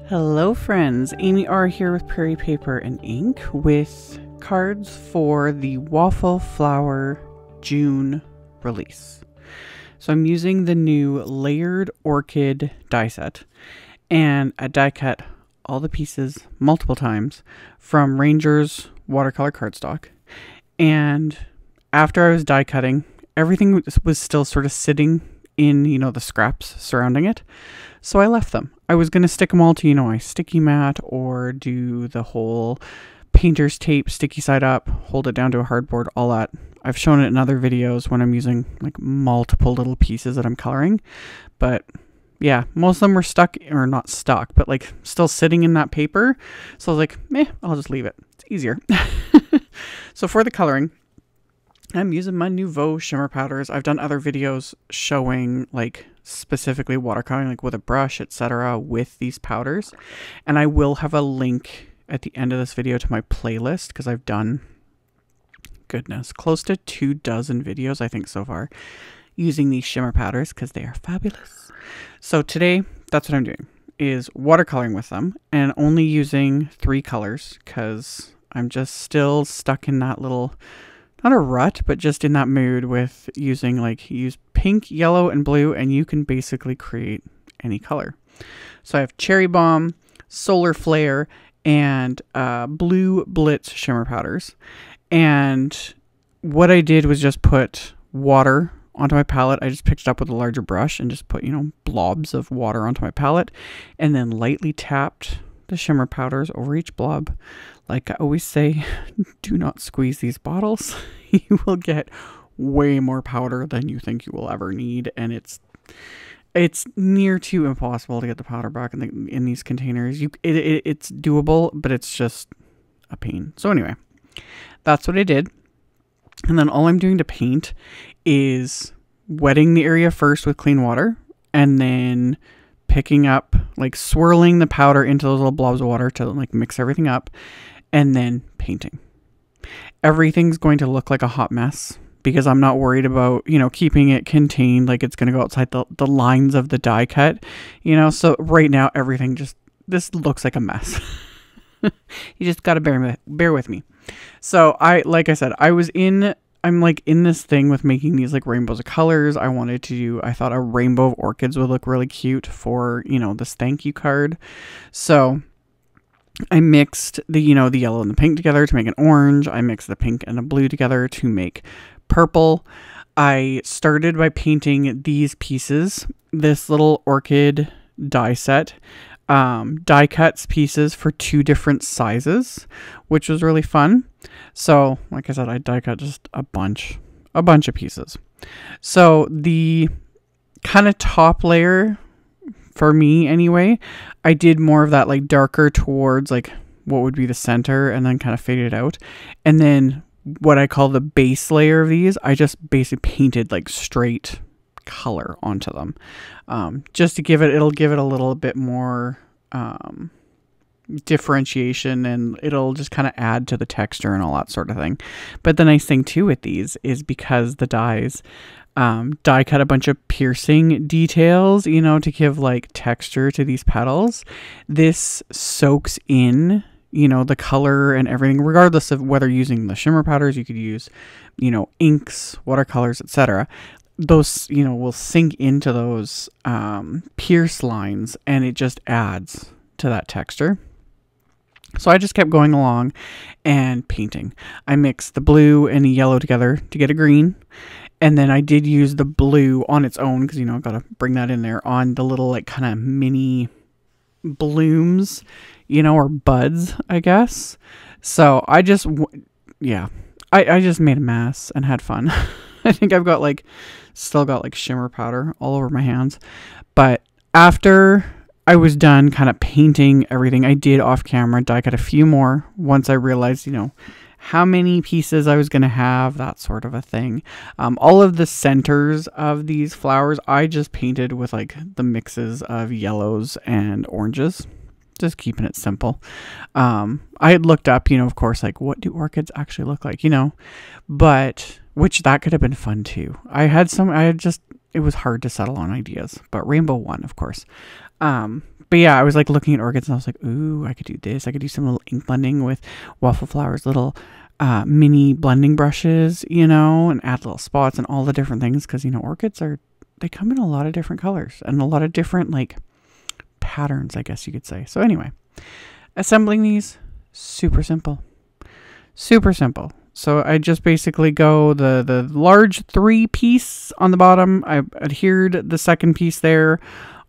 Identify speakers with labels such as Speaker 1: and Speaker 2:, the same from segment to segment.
Speaker 1: Hello friends, AmyR here with Prairie Paper and Ink with cards for the Waffle Flower June release. So I'm using the new layered orchid die set, and I die cut all the pieces multiple times from Ranger's watercolor cardstock. And after I was die cutting, everything was still sort of sitting in, the scraps surrounding it. So I left them. I was going to stick them all to, my sticky mat or do the whole painter's tape, sticky side up, hold it down to a hardboard, all that. I've shown it in other videos when I'm using like multiple little pieces that I'm coloring. But yeah, most of them were stuck, or not stuck, but like still sitting in that paper. So I was like, I'll just leave it. It's easier. So for the coloring, I'm using my Nuvo Shimmer powders. I've done other videos showing like specifically watercoloring, like with a brush, etc. with these powders. And I will have a link at the end of this video to my playlist because I've done, goodness, close to 24 videos, I think, so far using these shimmer powders because they are fabulous. So today, that's what I'm doing, is watercoloring with them and only using 3 colors because I'm just still stuck in that little, not a rut, but just in that mood with using use pink, yellow, and blue, and you can basically create any color. So I have Cherry Bomb, Solar Flare, and blue BLITZ shimmer powders. And what I did was just put water onto my palette. I just picked it up with a larger brush and just put, blobs of water onto my palette, and then lightly tapped the shimmer powders over each blob. Like I always say, do not squeeze these bottles. You will get way more powder than you think you will ever need, and it's near to impossible to get the powder back in these containers. It's doable, but it's just a pain. So anyway, that's what I did. And then all I'm doing to paint is wetting the area first with clean water, and then picking up, swirling the powder into those little blobs of water to mix everything up, and then painting. Everything's going to look like a hot mess because I'm not worried about, keeping it contained, like it's going to go outside the lines of the die cut, so right now everything this looks like a mess. You just got to bear with me. So like I said, I'm in this thing with making these rainbows of colors. I thought a rainbow of orchids would look really cute for, this thank you card. So I mixed the yellow and the pink together to make an orange. I mixed the pink and the blue together to make purple. I started by painting these pieces, this little orchid die set. Die cuts pieces for 2 different sizes, which was really fun. So like I said, I die cut just a bunch of pieces. So the kind of top layer, for me anyway, I did more of that darker towards what would be the center, and then kind of faded out. And then what I call the base layer of these, I just basically painted straight color onto them, just to it'll give it a little bit more differentiation, and it'll just kind of add to the texture and all that sort of thing. But the nice thing too with these is because the dies die cut a bunch of piercing details, to give texture to these petals. This soaks in the color and everything, regardless of whether using the shimmer powders. You could use inks, watercolors, etc. Those will sink into those pierce lines, and it just adds to that texture. So I just kept going along and painting. I mixed the blue and the yellow together to get a green, and then I did use the blue on its own because I've got to bring that in there on the little kind of mini blooms, or buds, I guess. So I just I just made a mess and had fun. I think I've got still got shimmer powder all over my hands. But after I was done kind of painting everything, I did off camera die cut a few more once I realized, how many pieces I was going to have, that sort of a thing. All of the centers of these flowers, I just painted with the mixes of yellows and oranges. Just keeping it simple. I had looked up, of course, what do orchids actually look like, but which that could have been fun too. It was hard to settle on ideas, but rainbow won, of course. But yeah, I was like looking at orchids and I was like, ooh, I could do this. I could do some little ink blending with Waffle Flower's little mini blending brushes, you know, and add little spots and all the different things. Because, you know, orchids they come in a lot of different colors and a lot of different like patterns, I guess you could say. So anyway, assembling these, super simple. Super simple. So I just basically go the large 3-piece on the bottom. I adhered the second piece there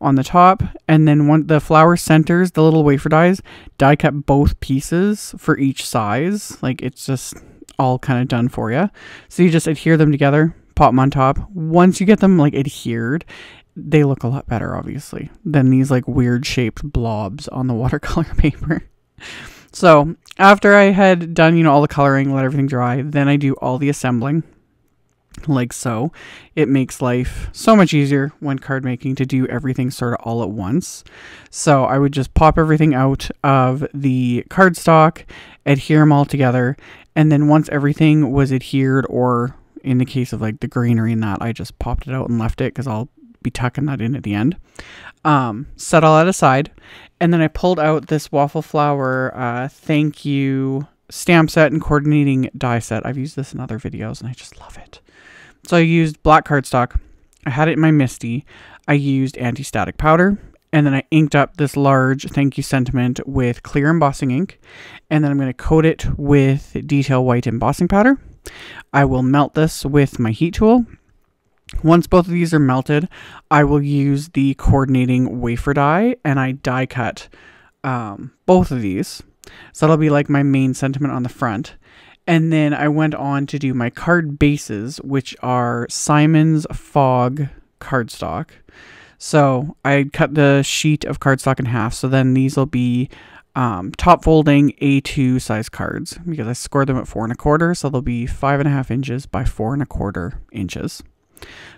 Speaker 1: on the top, and then the flower centers, the little wafer die cut both pieces for each size. Like, it's just all kind of done for you. So you just adhere them together, pop them on top. Once you get them like adhered, they look a lot better, obviously, than these like weird shaped blobs on the watercolor paper. So after I had done, you know, all the coloring, let everything dry, then I do all the assembling, like so. It makes life so much easier when card making to do everything sort of all at once. So I would just pop everything out of the cardstock, adhere them all together, and then once everything was adhered, or in the case of like the greenery and that, I just popped it out and left it because I'll be tucking that in at the end. Set all that aside, and then I pulled out this Waffle Flower thank you stamp set and coordinating die set. I've used this in other videos and I just love it. So I used black cardstock. I had it in my MISTI. I used anti-static powder, and then I inked up this large thank you sentiment with clear embossing ink, and then I'm going to coat it with detail white embossing powder. I will melt this with my heat tool. Once both of these are melted, I will use the coordinating wafer die, and I die cut both of these. So that'll be like my main sentiment on the front. And then I went on to do my card bases, which are Simon's Fog cardstock. So I cut the sheet of cardstock in half. So then these will be top folding A2 size cards, because I scored them at 4 1/4. So they'll be 5.5 inches by 4 1/4 inches.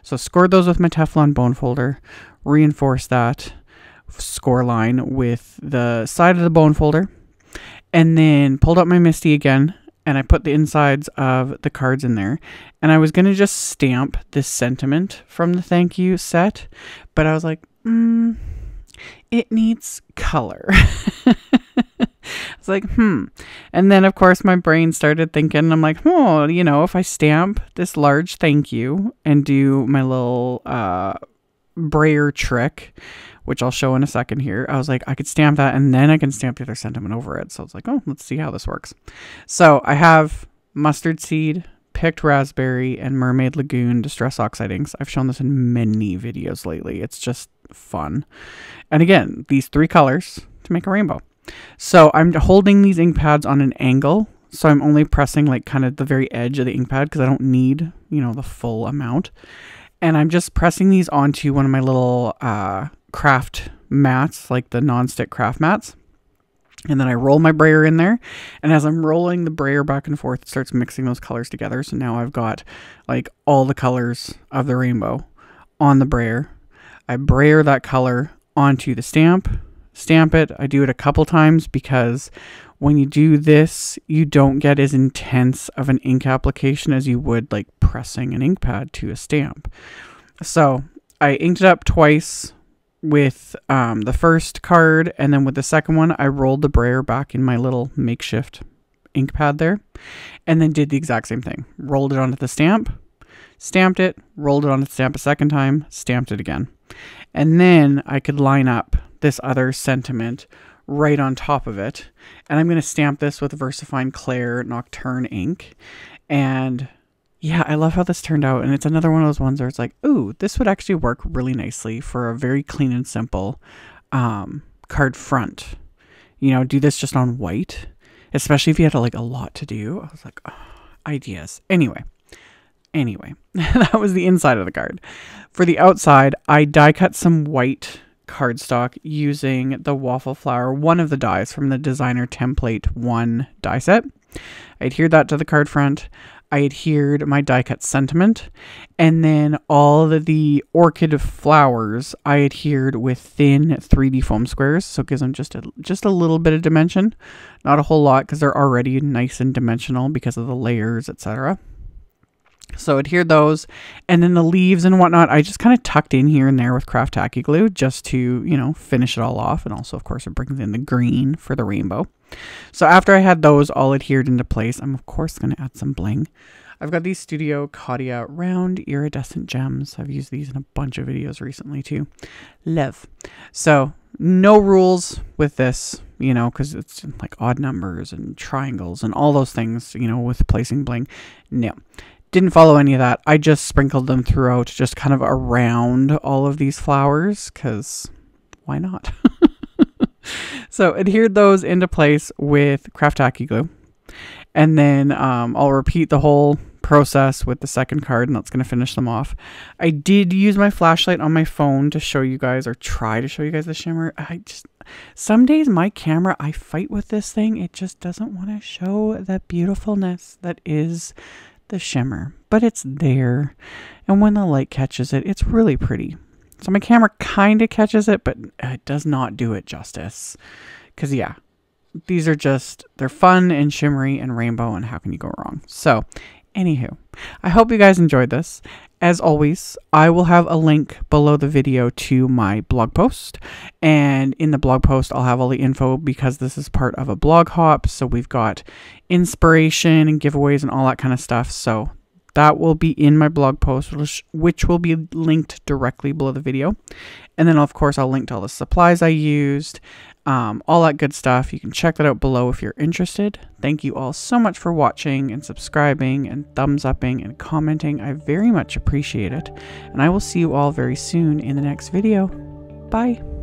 Speaker 1: So scored those with my Teflon bone folder, reinforced that score line with the side of the bone folder, and then pulled up my MISTI again, and I put the insides of the cards in there. And I was going to just stamp this sentiment from the thank you set, but I was like, it needs color. I was like, And then, of course, my brain started thinking, I'm like, oh, you know, if I stamp this large thank you and do my little brayer trick, which I'll show in a second here, I was like, I could stamp that and then I can stamp the other sentiment over it. So I was like, oh, let's see how this works. So I have mustard seed, picked raspberry, and mermaid lagoon distress oxide inks. I've shown this in many videos lately. It's just fun. And again, these 3 colors to make a rainbow. So I'm holding these ink pads on an angle. So I'm only pressing like kind of the very edge of the ink pad because I don't need, you know, the full amount. And I'm just pressing these onto one of my little craft mats, like the non-stick craft mats. And then I roll my brayer in there. And as I'm rolling the brayer back and forth, it starts mixing those colors together. So now I've got like all the colors of the rainbow on the brayer. I brayer that color onto the stamp it. I do it a couple times because when you do this, you don't get as intense of an ink application as you would like pressing an ink pad to a stamp. So I inked it up twice with the first card, and then with the second one, I rolled the brayer back in my little makeshift ink pad there, and then did the exact same thing. Rolled it onto the stamp, stamped it, rolled it onto the stamp a second time, stamped it again. And then I could line up this other sentiment right on top of it. And I'm going to stamp this with VersaFine Clair Nocturne ink. And yeah, I love how this turned out. And it's another one of those ones where it's like, ooh, this would actually work really nicely for a very clean and simple card front. You know, do this just on white, especially if you had like a lot to do. I was like, oh, ideas. Anyway, that was the inside of the card. For the outside, I die cut some white cardstock using the Waffle Flower, one of the dies from the Designer Template 1 die set. I adhered that to the card front. I adhered my die cut sentiment, and then all of the orchid flowers I adhered with thin 3D foam squares, so it gives them just a little bit of dimension, not a whole lot because they're already nice and dimensional because of the layers, etc. So adhered those, and then the leaves and whatnot, I just kind of tucked in here and there with craft tacky glue just to, you know, finish it all off. And also, of course, it brings in the green for the rainbow. So after I had those all adhered into place, I'm of course going to add some bling. I've got these Studio Cottia round iridescent gems. I've used these in a bunch of videos recently too. Love. So no rules with this, you know, because it's like odd numbers and triangles and all those things, you know, with placing bling. No. Didn't follow any of that. I just sprinkled them throughout, just kind of around all of these flowers, because why not? So adhered those into place with craft tacky glue. And then I'll repeat the whole process with the second card, and that's going to finish them off. I did use my flashlight on my phone to show you guys, or try to show you guys the shimmer. Some days my camera, I fight with this thing. It just doesn't want to show that beautifulness that is the shimmer, but it's there, and when the light catches it, it's really pretty. So my camera kind of catches it, but it does not do it justice, because yeah, these are just, they're fun and shimmery and rainbow, and how can you go wrong? So anywho, I hope you guys enjoyed this. As always, I will have a link below the video to my blog post, and in the blog post I'll have all the info, because this is part of a blog hop, so we've got inspiration and giveaways and all that kind of stuff. So that will be in my blog post, which will be linked directly below the video. And then of course I'll link to all the supplies I used, all that good stuff. You can check that out below if you're interested. Thank you all so much for watching and subscribing and thumbs upping and commenting. I very much appreciate it. And I will see you all very soon in the next video. Bye.